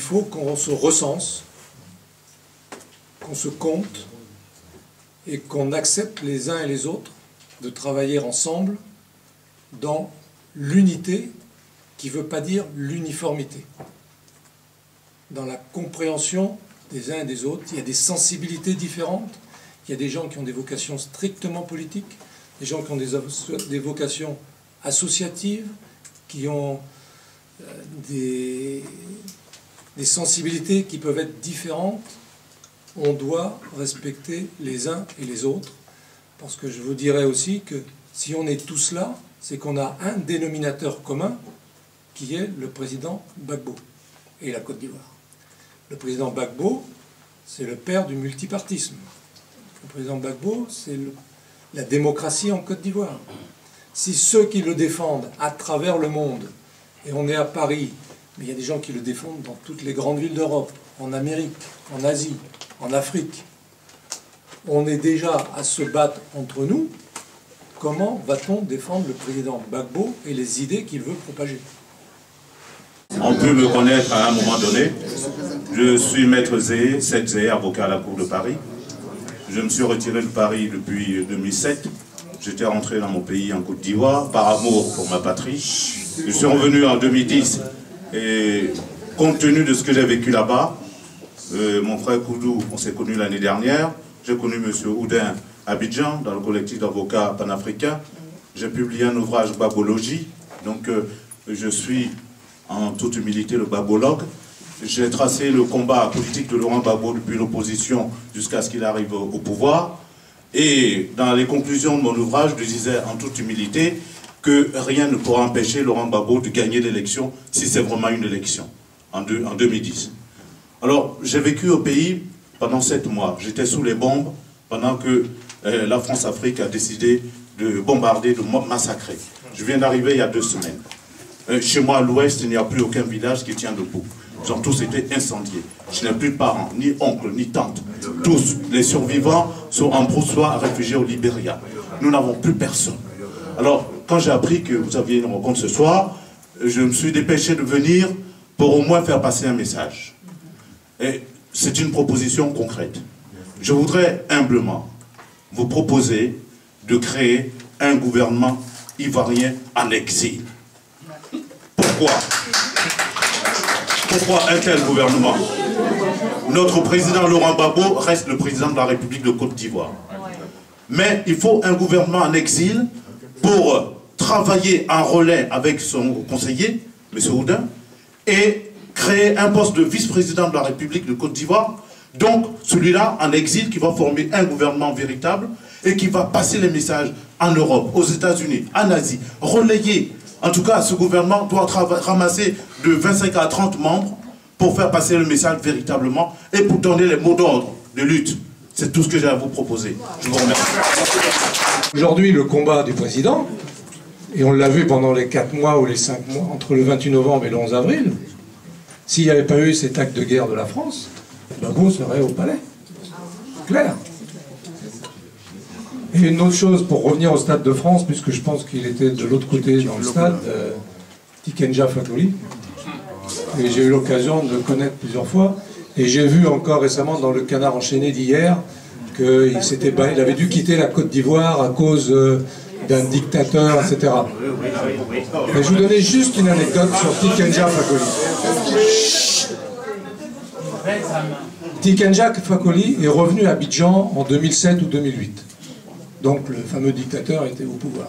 faut qu'on se recense, qu'on se compte et qu'on accepte les uns et les autres de travailler ensemble dans l'unité qui ne veut pas dire l'uniformité. Dans la compréhension des uns et des autres, il y a des sensibilités différentes, il y a des gens qui ont des vocations strictement politiques, des gens qui ont des vocations associatives, qui ont des sensibilités qui peuvent être différentes. On doit respecter les uns et les autres, parce que je vous dirais aussi que si on est tous là, c'est qu'on a un dénominateur commun, qui est le président Gbagbo et la Côte d'Ivoire. Le président Gbagbo, c'est le père du multipartisme. Le président Gbagbo, c'est la démocratie en Côte d'Ivoire. Si ceux qui le défendent à travers le monde, et on est à Paris, mais il y a des gens qui le défendent dans toutes les grandes villes d'Europe, en Amérique, en Asie, en Afrique, on est déjà à se battre entre nous, comment va-t-on défendre le président Gbagbo et les idées qu'il veut propager? On peut me connaître à un moment donné. Je suis maître Zé, Seth Zé, avocat à la Cour de Paris. Je me suis retiré de Paris depuis 2007. J'étais rentré dans mon pays en Côte d'Ivoire par amour pour ma patrie. Je suis revenu en 2010 et compte tenu de ce que j'ai vécu là-bas, mon frère Koudou, on s'est connu l'année dernière. J'ai connu M. Oudin à Abidjan dans le collectif d'avocats panafricains. J'ai publié un ouvrage Gbagologie. Donc je suis en toute humilité le gbagologue. J'ai tracé le combat politique de Laurent Gbagbo depuis l'opposition jusqu'à ce qu'il arrive au pouvoir. Et dans les conclusions de mon ouvrage, je disais en toute humilité que rien ne pourra empêcher Laurent Gbagbo de gagner l'élection si c'est vraiment une élection en 2010. Alors, j'ai vécu au pays pendant 7 mois. J'étais sous les bombes pendant que la France-Afrique a décidé de bombarder, de massacrer. Je viens d'arriver il y a 2 semaines. Chez moi, à l'ouest, il n'y a plus aucun village qui tient debout. Ils ont tous été incendiés. Je n'ai plus de parents, ni oncles, ni tantes. Tous les survivants sont en broussoir réfugiés au Libéria. Nous n'avons plus personne. Alors, quand j'ai appris que vous aviez une rencontre ce soir, je me suis dépêché de venir pour au moins faire passer un message. Et c'est une proposition concrète. Je voudrais humblement vous proposer de créer un gouvernement ivoirien en exil. Pourquoi? Pourquoi un tel gouvernement? Notre président Laurent Gbagbo reste le président de la République de Côte d'Ivoire. Mais il faut un gouvernement en exil pour travailler en relais avec son conseiller, M. Oudin, et créer un poste de vice-président de la République de Côte d'Ivoire. Donc celui-là en exil qui va former un gouvernement véritable et qui va passer les messages en Europe, aux États-Unis, en Asie, relayer. En tout cas, ce gouvernement doit ramasser de 25 à 30 membres pour faire passer le message véritablement et pour donner les mots d'ordre de lutte. C'est tout ce que j'ai à vous proposer. Je vous remercie. Aujourd'hui, le combat du président, et on l'a vu pendant les 4 mois ou les 5 mois, entre le 28 novembre et le 11 avril, s'il n'y avait pas eu cet acte de guerre de la France, Gbagbo serait au palais. Clair. Et une autre chose, pour revenir au Stade de France, puisque je pense qu'il était de l'autre côté dans le stade, Tikenja Fakoly, et j'ai eu l'occasion de le connaître plusieurs fois, et j'ai vu encore récemment dans le Canard enchaîné d'hier qu'il avait dû quitter la Côte d'Ivoire à cause d'un dictateur, etc. Mais je vous donnais juste une anecdote sur Tikenja Fakoly. Tikenja Fakoly est revenu à Abidjan en 2007 ou 2008. Donc le fameux dictateur était au pouvoir.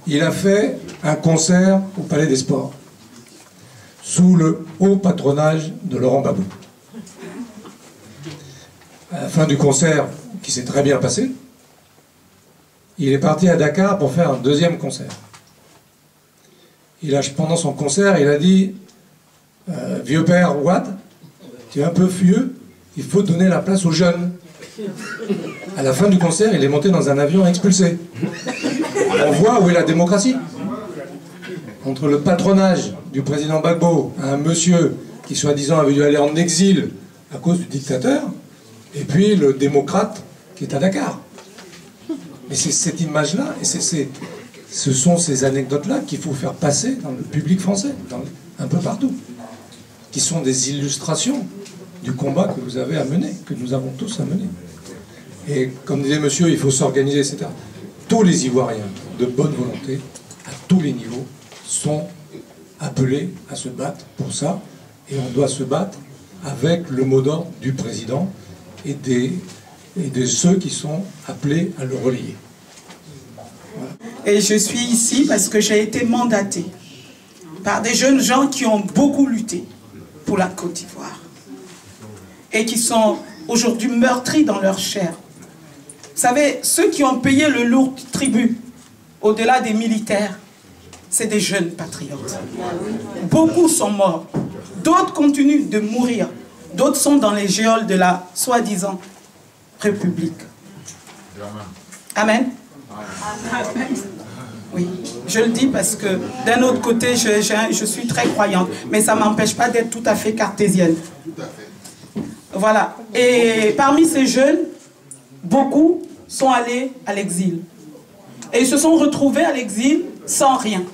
Il a fait un concert au Palais des Sports, sous le haut patronage de Laurent Gbagbo. À la fin du concert, qui s'est très bien passé, il est parti à Dakar pour faire un 2e concert. Pendant son concert, il a dit « Vieux père Wade, tu es un peu vieux, il faut donner la place aux jeunes. » À la fin du concert, il est monté dans un avion expulsé. On voit où est la démocratie. Entre le patronage du président Gbagbo, un monsieur qui soi-disant avait dû aller en exil à cause du dictateur, et puis le démocrate qui est à Dakar. Mais c'est cette image-là, et ce sont ces anecdotes-là qu'il faut faire passer dans le public français, un peu partout. qui sont des illustrations du combat que vous avez à mener, que nous avons tous à mener. Et comme disait monsieur, il faut s'organiser, etc. Tous les Ivoiriens de bonne volonté, à tous les niveaux, sont appelés à se battre pour ça. Et on doit se battre avec le mot d'ordre du président et de ceux qui sont appelés à le relayer. Voilà. Et je suis ici parce que j'ai été mandaté par des jeunes gens qui ont beaucoup lutté pour la Côte d'Ivoire et qui sont aujourd'hui meurtris dans leur chair. Vous savez, ceux qui ont payé le lourd tribut, au-delà des militaires, c'est des jeunes patriotes. Beaucoup sont morts, d'autres continuent de mourir, d'autres sont dans les geôles de la soi-disant République. Amen. Amen. Oui, je le dis parce que d'un autre côté, je suis très croyante, mais ça ne m'empêche pas d'être tout à fait cartésienne. Voilà. Et parmi ces jeunes, beaucoup sont allés à l'exil. Et ils se sont retrouvés à l'exil sans rien,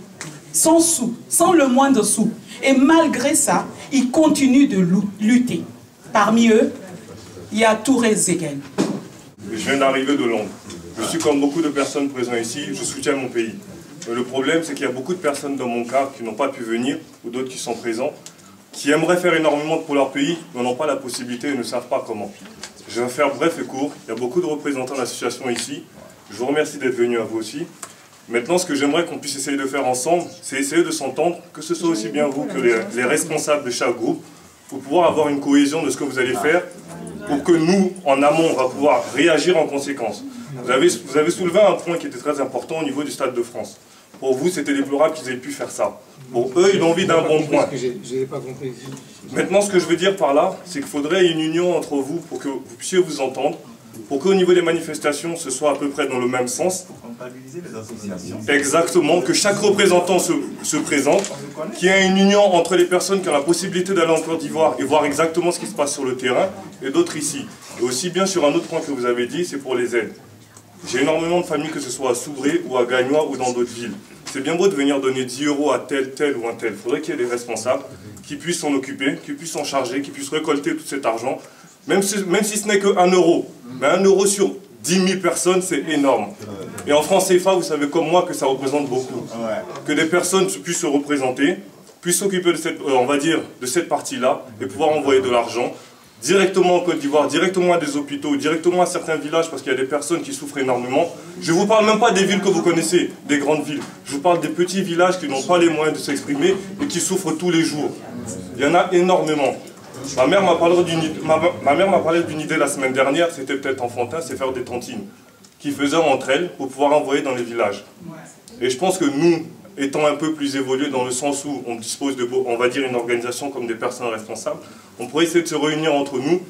sans sou, sans le moindre sou. Et malgré ça, ils continuent de lutter. Parmi eux, il y a Touré Zeguen. Je viens d'arriver de Londres. Je suis comme beaucoup de personnes présentes ici, je soutiens mon pays. Mais le problème, c'est qu'il y a beaucoup de personnes dans mon cas qui n'ont pas pu venir, ou d'autres qui sont présents, qui aimeraient faire énormément pour leur pays, mais n'ont pas la possibilité et ne savent pas comment. Je vais faire bref et court. Il y a beaucoup de représentants d'associations ici. Je vous remercie d'être venus à vous aussi. Maintenant, ce que j'aimerais qu'on puisse essayer de faire ensemble, c'est essayer de s'entendre, que ce soit aussi bien vous que les responsables de chaque groupe, pour pouvoir avoir une cohésion de ce que vous allez faire, pour que nous, en amont, on va pouvoir réagir en conséquence. Vous avez soulevé un point qui était très important au niveau du Stade de France. Pour vous, c'était déplorable qu'ils aient pu faire ça. Pour eux, ils ont envie d'un bon point. Maintenant, ce que je veux dire par là, c'est qu'il faudrait une union entre vous pour que vous puissiez vous entendre, pour qu'au niveau des manifestations, ce soit à peu près dans le même sens. Comptabiliser les associations. Exactement, que chaque représentant se présente, qu'il y ait une union entre les personnes qui ont la possibilité d'aller en Côte d'Ivoire et voir exactement ce qui se passe sur le terrain, et d'autres ici. Et aussi bien sur un autre point que vous avez dit, c'est pour les aides. J'ai énormément de familles, que ce soit à Soubré ou à Gagnois ou dans d'autres villes. C'est bien beau de venir donner 10 € à tel ou un tel. Il faudrait qu'il y ait des responsables qui puissent s'en occuper, qui puissent s'en charger, qui puissent récolter tout cet argent. Même si ce n'est que 1 €. Mais 1 € sur 10 000 personnes, c'est énorme. Et en France CFA, vous savez comme moi que ça représente beaucoup. Que des personnes puissent se représenter, puissent s'occuper de cette, on va dire, de cette partie-là et pouvoir envoyer de l'argent directement en Côte d'Ivoire, directement à des hôpitaux, directement à certains villages, parce qu'il y a des personnes qui souffrent énormément. Je ne vous parle même pas des villes que vous connaissez, des grandes villes. Je vous parle des petits villages qui n'ont pas les moyens de s'exprimer et qui souffrent tous les jours. Il y en a énormément. Ma mère m'a parlé d'une idée la semaine dernière, c'était peut-être enfantin, c'est faire des tontines, qui faisaient entre elles pour pouvoir envoyer dans les villages. Et je pense que nous, étant un peu plus évolués dans le sens où on dispose de, on va dire, une organisation comme des personnes responsables, on pourrait essayer de se réunir entre nous,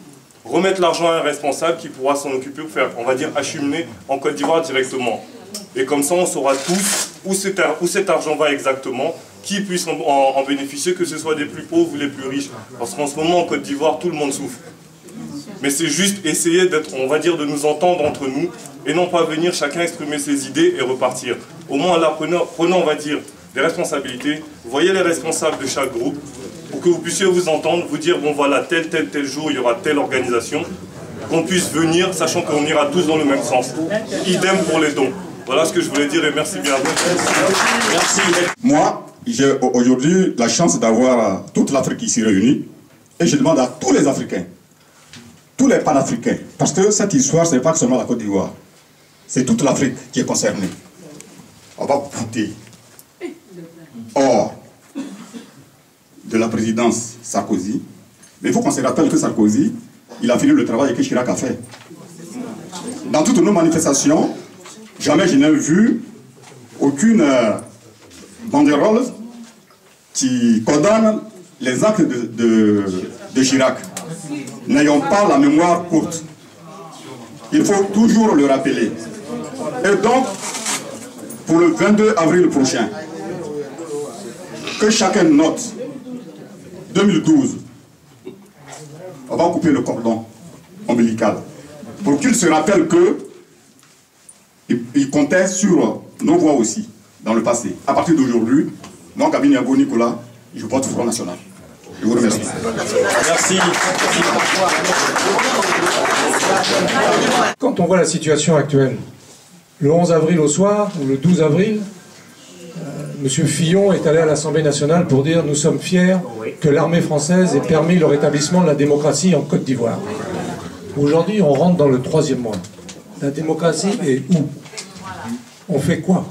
remettre l'argent à un responsable qui pourra s'en occuper pour faire, on va dire, acheminer en Côte d'Ivoire directement. Et comme ça, on saura tous où cet argent va exactement, qui puisse en bénéficier, que ce soit des plus pauvres ou les plus riches. Parce qu'en ce moment, en Côte d'Ivoire, tout le monde souffre. Mais c'est juste essayer d'être, on va dire, de nous entendre entre nous, et non pas venir chacun exprimer ses idées et repartir. Au moins là, prenons, on va dire, des responsabilités, voyez les responsables de chaque groupe, pour que vous puissiez vous entendre, vous dire, bon voilà, tel jour, il y aura telle organisation, qu'on puisse venir, sachant qu'on ira tous dans le même sens. Idem pour les dons. Voilà ce que je voulais dire et merci bien à vous. Merci. Moi, j'ai aujourd'hui la chance d'avoir toute l'Afrique ici réunie, et je demande à tous les Africains, tous les panafricains, parce que cette histoire, ce n'est pas seulement la Côte d'Ivoire, c'est toute l'Afrique qui est concernée. On va voter hors de la présidence Sarkozy, mais il faut qu'on se rappelle que Sarkozy, il a fini le travail que Chirac a fait. Dans toutes nos manifestations, jamais je n'ai vu aucune banderole qui condamne les actes de Chirac. N'ayons pas la mémoire courte. Il faut toujours le rappeler. Et donc, pour le 22 avril prochain, que chacun note 2012, on va couper le cordon ombilical pour qu'il se rappelle que il comptait sur nos voix aussi dans le passé. À partir d'aujourd'hui, moi, Kabini Abo Nicolas, je vote Front National. Je vous remercie. Merci. Quand on voit la situation actuelle, le 11 avril au soir, ou le 12 avril, M. Fillon est allé à l'Assemblée nationale pour dire « Nous sommes fiers que l'armée française ait permis le rétablissement de la démocratie en Côte d'Ivoire ». Aujourd'hui, on rentre dans le 3e mois. La démocratie est où? On fait quoi?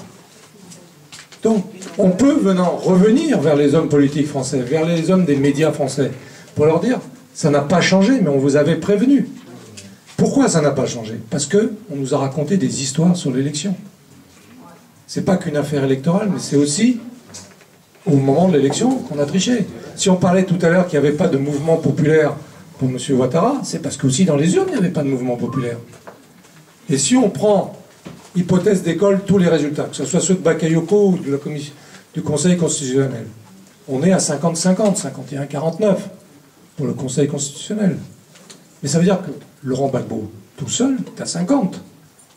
Donc, on peut revenir vers les hommes politiques français, vers les hommes des médias français, pour leur dire « Ça n'a pas changé, mais on vous avait prévenu ». Pourquoi ça n'a pas changé? Parce qu'on nous a raconté des histoires sur l'élection. C'est pas qu'une affaire électorale, mais c'est aussi au moment de l'élection qu'on a triché. Si on parlait tout à l'heure qu'il n'y avait pas de mouvement populaire pour M. Ouattara, c'est parce qu'aussi dans les urnes, il n'y avait pas de mouvement populaire. Et si on prend, hypothèse d'école, tous les résultats, que ce soit ceux de Bakayoko ou de la du Conseil constitutionnel, on est à 50-50, 51-49 pour le Conseil constitutionnel. Mais ça veut dire que Laurent Gbagbo, tout seul, est à 50.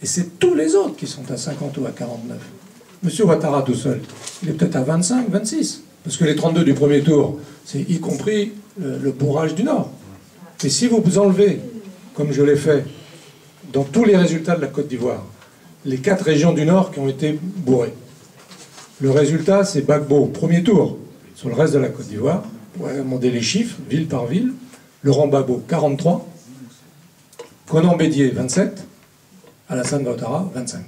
Et c'est tous les autres qui sont à 50 ou à 49. Monsieur Ouattara tout seul, il est peut-être à 25, 26. Parce que les 32 du premier tour, c'est y compris le bourrage du Nord. Et si vous enlevez, comme je l'ai fait, dans tous les résultats de la Côte d'Ivoire, les 4 régions du Nord qui ont été bourrées, le résultat, c'est Gbagbo, premier tour. Sur le reste de la Côte d'Ivoire, vous pouvez demander les chiffres, ville par ville. Laurent Gbagbo, 43. Conan Bédier, 27. Alassane Ouattara, 25.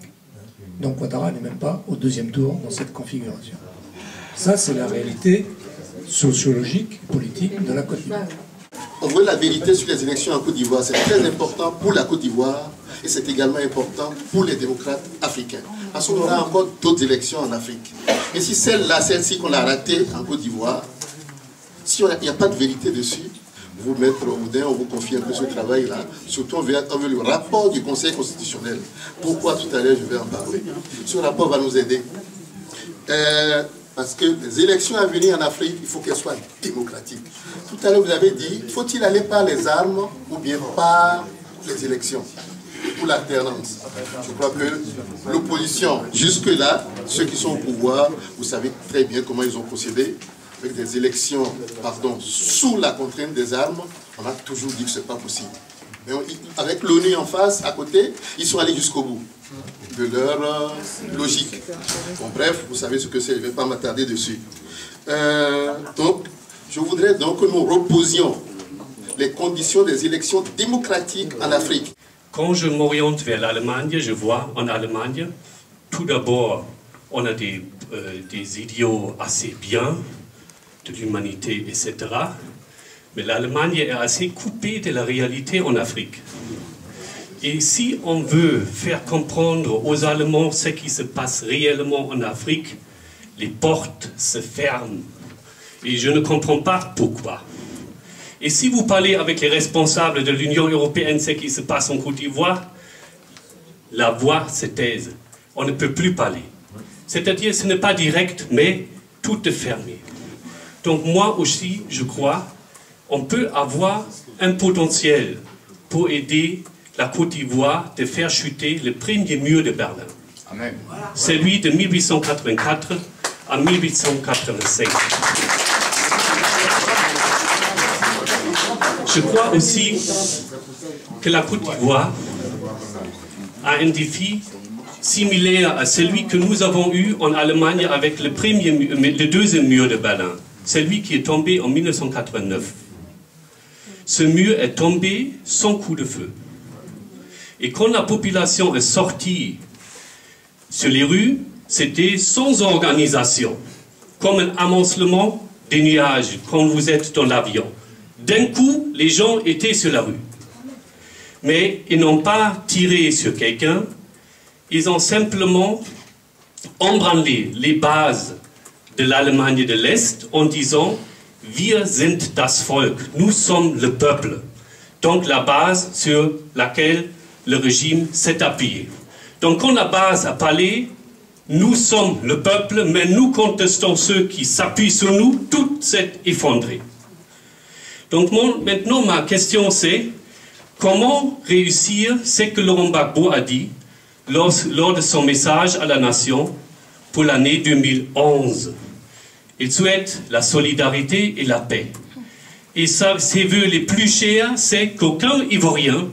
Donc Ouattara n'est même pas au 2e tour dans cette configuration. Ça, c'est la réalité sociologique et politique de la Côte d'Ivoire. On veut la vérité sur les élections en Côte d'Ivoire. C'est très important pour la Côte d'Ivoire et c'est également important pour les démocrates africains. Parce qu'on aura encore d'autres élections en Afrique. Et si celle-ci qu'on a ratée en Côte d'Ivoire, si il n'y a pas de vérité dessus, vous, Maître Oudin, on vous confie un peu ce travail-là. Surtout, on veut le rapport du Conseil constitutionnel. Pourquoi tout à l'heure, je vais en parler. Ce rapport va nous aider. Parce que les élections à venir en Afrique, il faut qu'elles soient démocratiques. Tout à l'heure, vous avez dit, faut-il aller par les armes ou bien par les élections ou l'alternance? Je crois que l'opposition, jusque-là, ceux qui sont au pouvoir, vous savez très bien comment ils ont procédé. Avec des élections, sous la contrainte des armes, on a toujours dit que ce n'est pas possible. Mais avec l'ONU en face, à côté, ils sont allés jusqu'au bout de leur logique. Bon, bref, vous savez ce que c'est, je ne vais pas m'attarder dessus. Donc, je voudrais donc que nous reposions les conditions des élections démocratiques en Afrique. Quand je m'oriente vers l'Allemagne, je vois en Allemagne, tout d'abord, on a des idéaux assez bien, de l'humanité, etc. Mais l'Allemagne est assez coupée de la réalité en Afrique. Et si on veut faire comprendre aux Allemands ce qui se passe réellement en Afrique, les portes se ferment. Et je ne comprends pas pourquoi. Et si vous parlez avec les responsables de l'Union européenne ce qui se passe en Côte d'Ivoire, la voix se taise. On ne peut plus parler. C'est-à-dire, ce n'est pas direct, mais tout est fermé. Donc moi aussi, je crois, on peut avoir un potentiel pour aider la Côte d'Ivoire de faire chuter le premier mur de Berlin. Amen. Celui de 1884 à 1885. Je crois aussi que la Côte d'Ivoire a un défi similaire à celui que nous avons eu en Allemagne avec le 2e mur de Berlin. Celui qui est tombé en 1989. Ce mur est tombé sans coup de feu. Et quand la population est sortie sur les rues, c'était sans organisation, comme un amoncellement des nuages quand vous êtes dans l'avion. D'un coup, les gens étaient sur la rue. Mais ils n'ont pas tiré sur quelqu'un, ils ont simplement embranlé les bases de l'Allemagne de l'Est en disant « Wir sind das Volk », nous sommes le peuple. Donc la base sur laquelle le régime s'est appuyé. Donc quand la base a parlé, nous sommes le peuple, mais nous contestons ceux qui s'appuient sur nous, tout s'est effondré. Donc maintenant ma question c'est, comment réussir ce que Laurent Gbagbo a dit lors de son message à la nation pour l'année 2011. Il souhaite la solidarité et la paix. et ça, ses vœux les plus chers, c'est qu'aucun Ivoirien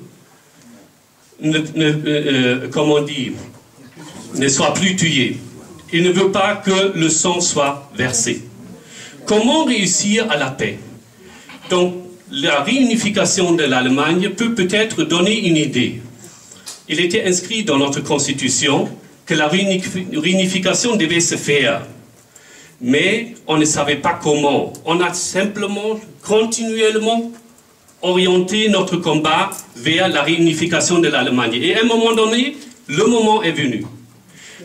ne soit plus tué. Il ne veut pas que le sang soit versé. Comment réussir à la paix? Donc, la réunification de l'Allemagne peut peut-être donner une idée. Il était inscrit dans notre constitution que la réunification devait se faire. Mais on ne savait pas comment. On a simplement, continuellement orienté notre combat vers la réunification de l'Allemagne. Et à un moment donné, le moment est venu.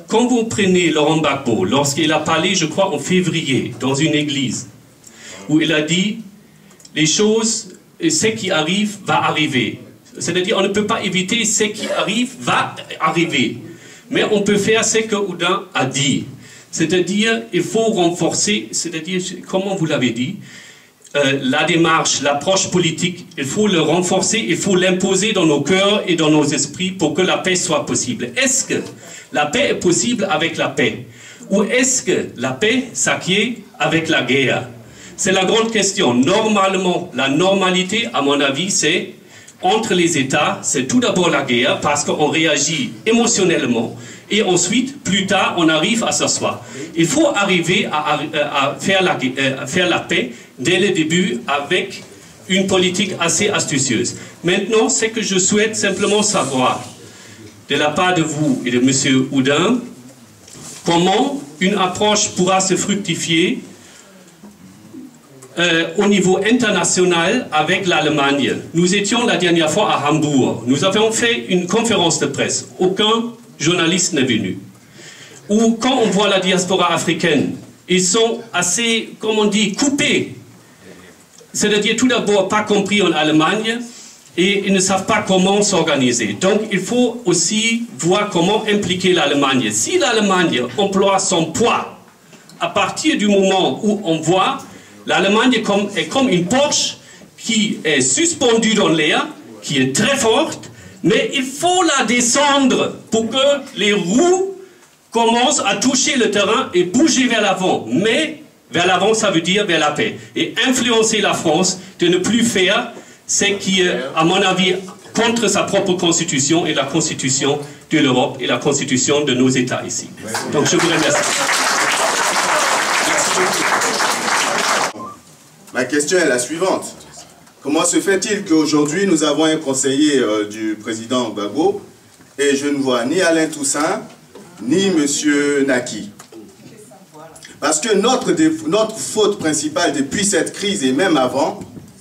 Quand vous prenez Laurent Gbagbo, lorsqu'il a parlé, je crois, en février, dans une église, où il a dit, les choses, ce qui arrive, va arriver. C'est-à-dire, on ne peut pas éviter ce qui arrive, va arriver. Mais on peut faire ce que Oudin a dit. C'est-à-dire, il faut renforcer, c'est-à-dire, comment vous l'avez dit, la démarche, l'approche politique, il faut le renforcer, il faut l'imposer dans nos cœurs et dans nos esprits pour que la paix soit possible. Est-ce que la paix est possible avec la paix? Ou est-ce que la paix s'acquiert avec la guerre? C'est la grande question. Normalement, la normalité, à mon avis, c'est entre les États, c'est tout d'abord la guerre parce qu'on réagit émotionnellement et ensuite, plus tard, on arrive à s'asseoir. Il faut arriver à faire la paix dès le début avec une politique assez astucieuse. Maintenant, ce que je souhaite simplement savoir de la part de vous et de M. Oudin, comment une approche pourra se fructifier au niveau international avec l'Allemagne. Nous étions la dernière fois à Hambourg. Nous avons fait une conférence de presse. Aucun journaliste n'est venu. Ou quand on voit la diaspora africaine, ils sont assez, comme on dit, coupés. C'est-à-dire tout d'abord pas compris en Allemagne et ils ne savent pas comment s'organiser. Donc il faut aussi voir comment impliquer l'Allemagne. Si l'Allemagne emploie son poids, à partir du moment où on voit l'Allemagne est comme une Porsche qui est suspendue dans l'air, qui est très forte, mais il faut la descendre pour que les roues commencent à toucher le terrain et bouger vers l'avant. Mais vers l'avant, ça veut dire vers la paix. Et influencer la France de ne plus faire ce qui est, à mon avis, contre sa propre constitution et la constitution de l'Europe et la constitution de nos États ici. Donc je vous remercie. Ma question est la suivante. Comment se fait-il qu'aujourd'hui nous avons un conseiller du président Gbagbo et je ne vois ni Alain Toussaint ni M. Naki? Parce que notre faute principale depuis cette crise et même avant,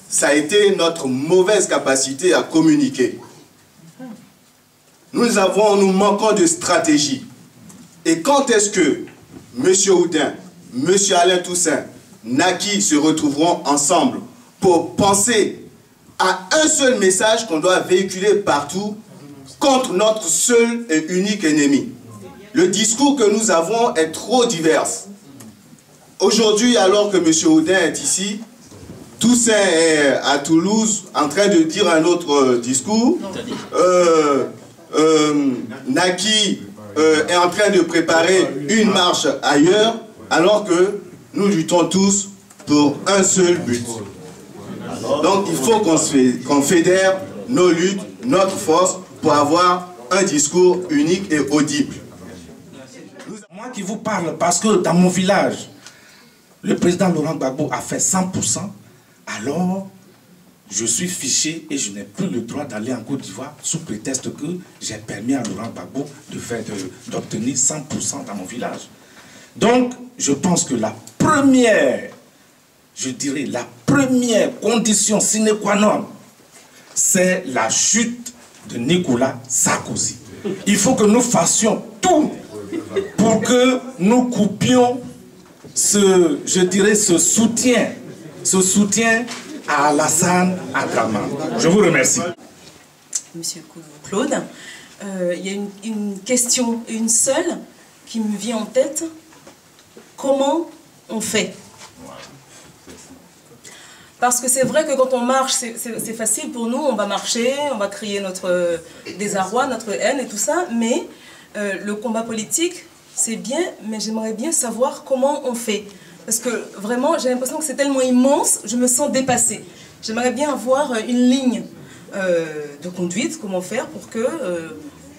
ça a été notre mauvaise capacité à communiquer. Nous manquons de stratégie. Et quand est-ce que M. Oudin, M. Alain Toussaint, Naki se retrouveront ensemble pour penser à un seul message qu'on doit véhiculer partout contre notre seul et unique ennemi? Le discours que nous avons est trop divers. Aujourd'hui, alors que M. Oudin est ici, Toussaint est à Toulouse en train de dire un autre discours. Naki est en train de préparer une marche ailleurs, alors que nous luttons tous pour un seul but. Donc il faut qu'on fédère nos luttes, notre force, pour avoir un discours unique et audible. Moi qui vous parle, parce que dans mon village, le président Laurent Gbagbo a fait 100%, alors je suis fiché et je n'ai plus le droit d'aller en Côte d'Ivoire sous prétexte que j'ai permis à Laurent Gbagbo d'obtenir 100% dans mon village. Donc, je pense que la première, je dirais, la première condition sine qua non, c'est la chute de Nicolas Sarkozy. Il faut que nous fassions tout pour que nous coupions je dirais, ce soutien à Alassane Dramane. Je vous remercie. Monsieur Claude, il y a une question, une seule, qui me vient en tête. Comment on fait? Parce que c'est vrai que quand on marche, c'est facile pour nous, on va marcher, on va crier notre désarroi, notre haine et tout ça, mais le combat politique, c'est bien, mais j'aimerais bien savoir comment on fait. Parce que vraiment, j'ai l'impression que c'est tellement immense, je me sens dépassée. j'aimerais bien avoir une ligne de conduite, comment faire pour que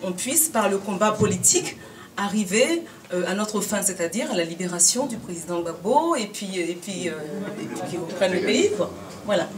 on puisse, par le combat politique, arriver à notre fin, c'est-à-dire à la libération du président Gbagbo et puis qu'il reprenne le pays, quoi. Voilà.